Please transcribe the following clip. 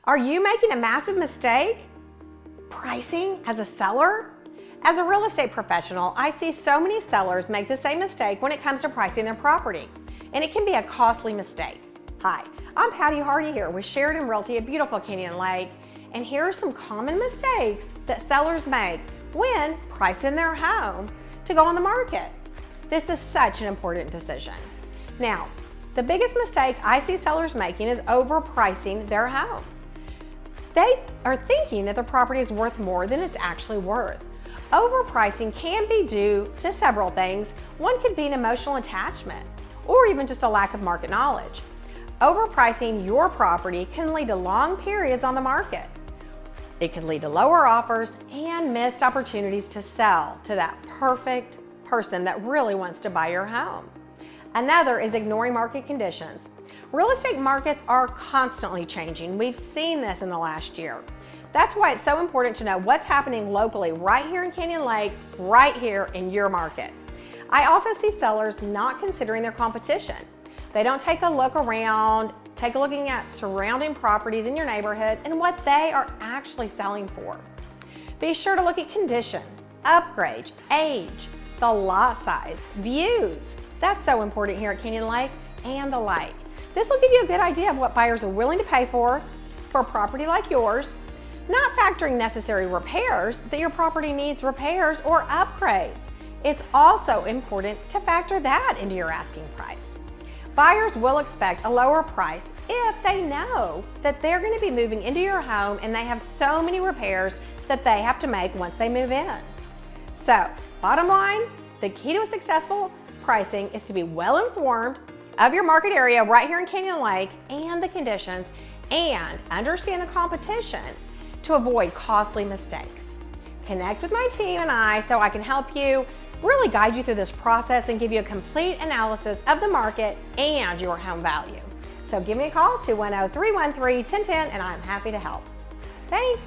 Are you making a massive mistake pricing as a seller? As a real estate professional, I see so many sellers make the same mistake when it comes to pricing their property, and it can be a costly mistake. Hi, I'm Patty Hardy here with Sheridan Realty at beautiful Canyon Lake, and here are some common mistakes that sellers make when pricing their home to go on the market. This is such an important decision. Now, the biggest mistake I see sellers making is overpricing their home. They are thinking that the property is worth more than it's actually worth. Overpricing can be due to several things. One could be an emotional attachment or even just a lack of market knowledge. Overpricing your property can lead to long periods on the market. It could lead to lower offers and missed opportunities to sell to that perfect person that really wants to buy your home. Another is ignoring market conditions. Real estate markets are constantly changing. We've seen this in the last year. That's why it's so important to know what's happening locally right here in Canyon Lake, right here in your market. I also see sellers not considering their competition. They don't take a look around, take a looking at surrounding properties in your neighborhood and what they are actually selling for. Be sure to look at condition, upgrade, age, the lot size, views. That's so important here at Canyon Lake, and the like. This will give you a good idea of what buyers are willing to pay for a property like yours, not factoring necessary repairs that your property needs repairs or upgrades. It's also important to factor that into your asking price. Buyers will expect a lower price if they know that they're going to be moving into your home and they have so many repairs that they have to make once they move in. So, bottom line, the key to a successful pricing is to be well informed of your market area right here in Canyon Lake and the conditions, and understand the competition to avoid costly mistakes. Connect with my team and I so I can help you really guide you through this process and give you a complete analysis of the market and your home value. So give me a call, 210-313-1010, and I'm happy to help. Thanks.